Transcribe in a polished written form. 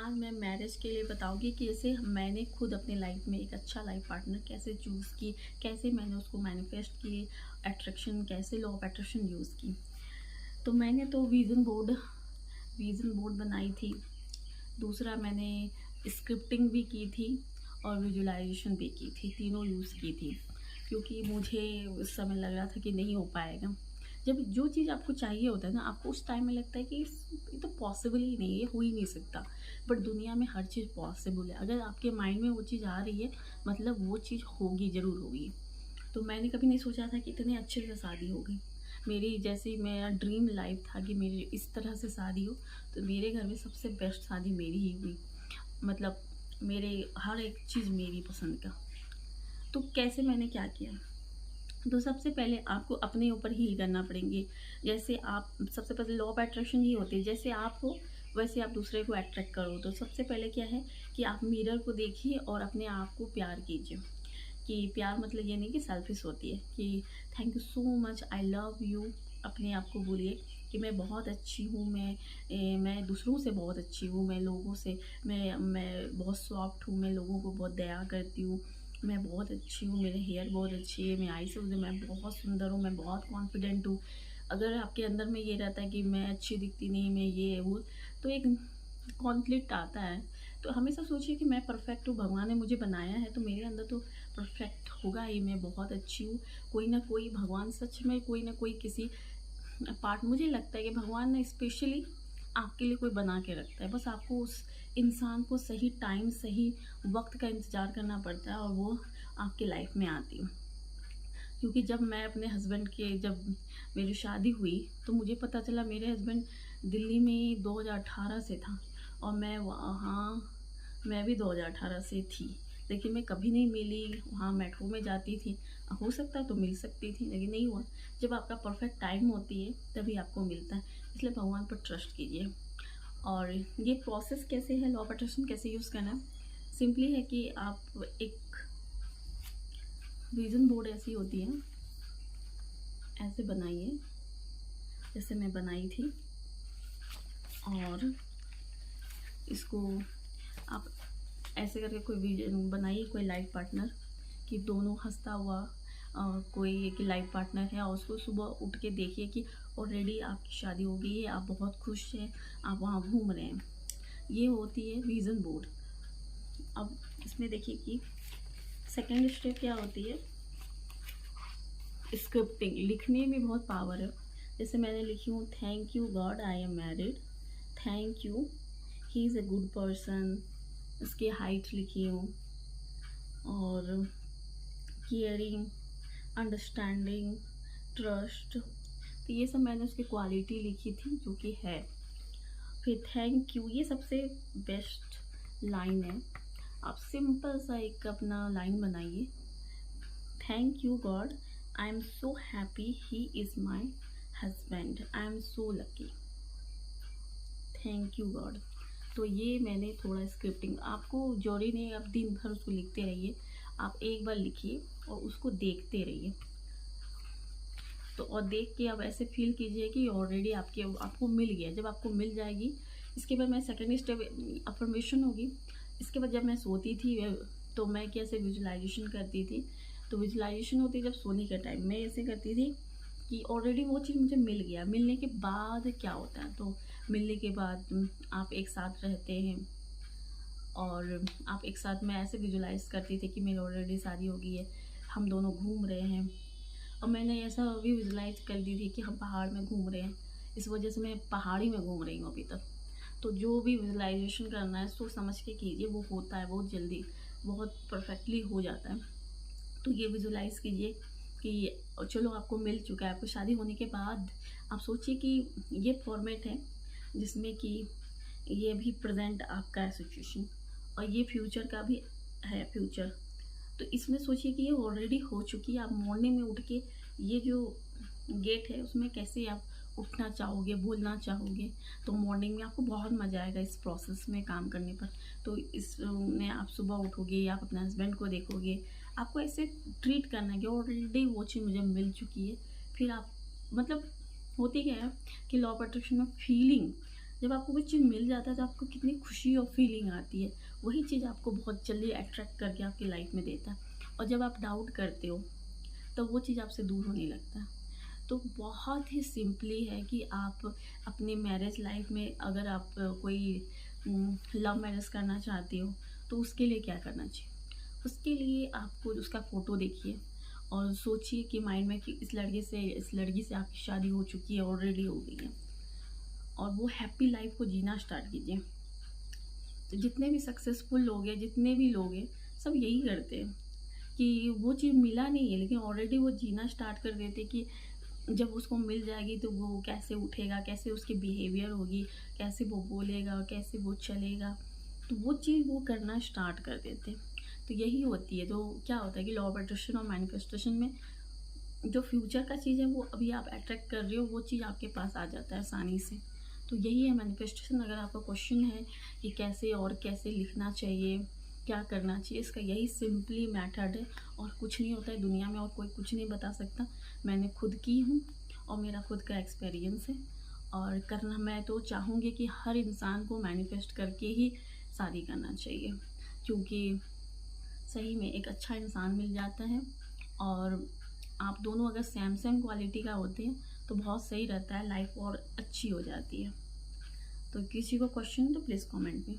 आज मैं मैरिज के लिए बताऊंगी कि कैसे मैंने खुद अपनी लाइफ में एक अच्छा लाइफ पार्टनर कैसे चूज़ की, कैसे मैंने उसको मैनिफेस्ट की, अट्रैक्शन कैसे लॉ ऑफ अट्रैक्शन यूज़ की। तो मैंने तो विज़न बोर्ड बनाई थी। दूसरा मैंने स्क्रिप्टिंग भी की थी और विजुअलाइजेशन भी की थी, तीनों यूज़ की थी, क्योंकि मुझे उस समय लग रहा था कि नहीं हो पाएगा। जब जो चीज़ आपको चाहिए होता है ना, आपको उस टाइम में लगता है कि ये तो पॉसिबल ही नहीं है, ये हो ही नहीं सकता। बट दुनिया में हर चीज़ पॉसिबल है। अगर आपके माइंड में वो चीज़ आ रही है, मतलब वो चीज़ होगी, ज़रूर होगी। तो मैंने कभी नहीं सोचा था कि इतने अच्छे से शादी होगी। मेरी जैसी मेरा ड्रीम लाइफ था कि मेरी इस तरह से शादी हो। तो मेरे घर में सबसे बेस्ट शादी मेरी ही हुई। मतलब मेरे हर एक चीज़ मेरी पसंद का। तो कैसे मैंने क्या किया, तो सबसे पहले आपको अपने ऊपर हील करना पड़ेंगे। जैसे आप सबसे पहले लॉ ऑफ अट्रैक्शन ही होती है, जैसे आप हो वैसे आप दूसरे को अट्रैक्ट करो। तो सबसे पहले क्या है कि आप मिरर को देखिए और अपने आप को प्यार कीजिए। कि प्यार मतलब ये नहीं कि सेल्फिश होती है कि thank you so much, I love you. अपने आप को बोलिए कि मैं बहुत अच्छी हूँ, मैं दूसरों से बहुत अच्छी हूँ, मैं लोगों से मैं बहुत सॉफ्ट हूँ, मैं लोगों को बहुत दया करती हूँ, मैं बहुत अच्छी हूँ, मेरे हेयर बहुत अच्छी है, मैं आई से मैं बहुत सुंदर हूँ, मैं बहुत कॉन्फिडेंट हूँ। अगर आपके अंदर में ये रहता है कि मैं अच्छी दिखती नहीं, मैं ये वो, तो एक कॉन्फ्लिक्ट आता है। तो हमेशा सोचिए कि मैं परफेक्ट हूँ, भगवान ने मुझे बनाया है तो मेरे अंदर तो परफेक्ट होगा ही, मैं बहुत अच्छी हूँ। कोई ना कोई भगवान सच में कोई ना कोई किसी पार्ट, मुझे लगता है कि भगवान ने स्पेशली आपके लिए कोई बना के रखता है। बस आपको उस इंसान को सही टाइम, सही वक्त का इंतज़ार करना पड़ता है और वो आपकी लाइफ में आती है। क्योंकि जब मैं अपने हस्बैंड के जब मेरी शादी हुई तो मुझे पता चला मेरे हस्बैंड दिल्ली में 2018 से था और मैं भी 2018 से थी। लेकिन मैं कभी नहीं मिली, वहाँ मेट्रो में जाती थी, हो सकता तो मिल सकती थी, लेकिन नहीं हुआ। जब आपका परफेक्ट टाइम होती है तभी आपको मिलता है। इसलिए भगवान पर ट्रस्ट कीजिए। और ये प्रोसेस कैसे है, लॉ ऑफ अट्रैक्शन कैसे यूज़ करना है, सिंपली है कि आप एक विजन बोर्ड ऐसी होती है, ऐसे बनाइए जैसे मैं बनाई थी। और इसको आप ऐसे करके कोई विजन बनाइए, कोई लाइफ पार्टनर कि दोनों हंसता हुआ कोई एक लाइफ पार्टनर है, और उसको सुबह उठ के देखिए कि ऑलरेडी आपकी शादी हो गई है, आप बहुत खुश हैं, आप वहाँ घूम रहे हैं। ये होती है विजन बोर्ड। अब इसमें देखिए कि सेकेंड स्टेप क्या होती है, स्क्रिप्टिंग। लिखने में बहुत पावर है। जैसे मैंने लिखी हूँ, thank you God I am married, thank you he is a good person, उसकी हाइट लिखी हूँ। और केयरिंग, अंडरस्टैंडिंग, ट्रस्ट, तो ये सब मैंने उसकी क्वालिटी लिखी थी जो कि है। फिर थैंक यू, ये सबसे बेस्ट लाइन है। आप सिंपल सा एक अपना लाइन बनाइए, thank you God, I am so happy he is my husband, I am so lucky, thank you God. तो ये मैंने थोड़ा स्क्रिप्टिंग, आपको जरूरी नहीं आप दिन भर उसको लिखते रहिए, आप एक बार लिखिए और उसको देखते रहिए। तो और देख के अब ऐसे फील कीजिए कि ऑलरेडी आपको मिल गया। जब आपको मिल जाएगी, इसके बाद मैं सेकेंड स्टेप अफर्मेशन होगी। इसके बाद जब मैं सोती थी तो मैं कैसे विजुलाइजेशन करती थी, तो विजुलाइजेशन होती है जब सोने के टाइम मैं ऐसे करती थी कि ऑलरेडी वो चीज़ मुझे मिल गया। मिलने के बाद क्या होता है, तो मिलने के बाद आप एक साथ रहते हैं और आप एक साथ, मैं ऐसे विजुलाइज करती थी कि मेरी ऑलरेडी शादी हो गई है, हम दोनों घूम रहे हैं। और मैंने ऐसा भी विजुलाइज कर दी थी कि हम पहाड़ में घूम रहे हैं, इस वजह से मैं पहाड़ी में घूम रही हूँ अभी तक। तो जो भी विजुलाइजेशन करना है सोच समझ के कीजिए, वो होता है बहुत जल्दी, बहुत परफेक्टली हो जाता है। तो ये विजुलाइज कीजिए कि चलो आपको मिल चुका है। आपको शादी होने के बाद आप सोचिए कि ये फॉर्मेट है जिसमें कि ये भी प्रेजेंट आपका है सिचुएशन और ये फ्यूचर का भी है फ्यूचर। तो इसमें सोचिए कि ये ऑलरेडी हो चुकी है। आप मॉर्निंग में उठ के ये जो गेट है उसमें कैसे आप उठना चाहोगे, बोलना चाहोगे, तो मॉर्निंग में आपको बहुत मज़ा आएगा इस प्रोसेस में काम करने पर। तो इसमें आप सुबह उठोगे, आप अपने हस्बैंड को देखोगे, आपको ऐसे ट्रीट करना है कि ऑलरेडी वो चीज़ मुझे मिल चुकी है। फिर आप मतलब होती क्या है कि लॉ ऑफ अट्रैक्शन में फीलिंग जब आपको कोई चीज़ मिल जाता है तो आपको कितनी खुशी और फीलिंग आती है, वही चीज़ आपको बहुत जल्दी अट्रैक्ट करके आपकी लाइफ में देता है। और जब आप डाउट करते हो तो वो चीज़ आपसे दूर होने लगता है। तो बहुत ही सिंपली है कि आप अपने मैरिज लाइफ में अगर आप कोई लव मैरिज करना चाहते हो तो उसके लिए क्या करना चाहिए। उसके लिए आपको उसका फ़ोटो देखिए और सोचिए कि माइंड में कि इस लड़की से आपकी शादी हो चुकी है, ऑलरेडी हो गई है, और वो हैप्पी लाइफ को जीना स्टार्ट कीजिए। तो जितने भी सक्सेसफुल लोग हैं, जितने भी लोग हैं, सब यही करते हैं कि वो चीज़ मिला नहीं है लेकिन ऑलरेडी वो जीना स्टार्ट कर देते कि जब उसको मिल जाएगी तो वो कैसे उठेगा, कैसे उसकी बिहेवियर होगी, कैसे वो बोलेगा, कैसे वो चलेगा, तो वो चीज़ वो करना स्टार्ट कर देते। तो यही होती है। तो क्या होता है कि लॉ ऑफ अट्रैक्शन और मैनिफेस्टेशन में जो फ्यूचर का चीज़ है वो अभी आप अट्रैक्ट कर रहे हो, वो चीज़ आपके पास आ जाता है आसानी से। तो यही है मैनिफेस्टेशन। अगर आपका क्वेश्चन है कि कैसे और कैसे लिखना चाहिए, क्या करना चाहिए, इसका यही सिंपली मेथड है और कुछ नहीं होता है दुनिया में, और कोई कुछ नहीं बता सकता। मैंने खुद की हूँ और मेरा खुद का एक्सपीरियंस है। और करना मैं तो चाहूँगी कि हर इंसान को मैनिफेस्ट करके ही शादी करना चाहिए, क्योंकि सही में एक अच्छा इंसान मिल जाता है। और आप दोनों अगर सेम सेम क्वालिटी का होते हैं तो बहुत सही रहता है, लाइफ और अच्छी हो जाती है। तो किसी को क्वेश्चन तो प्लीज़ कमेंट में।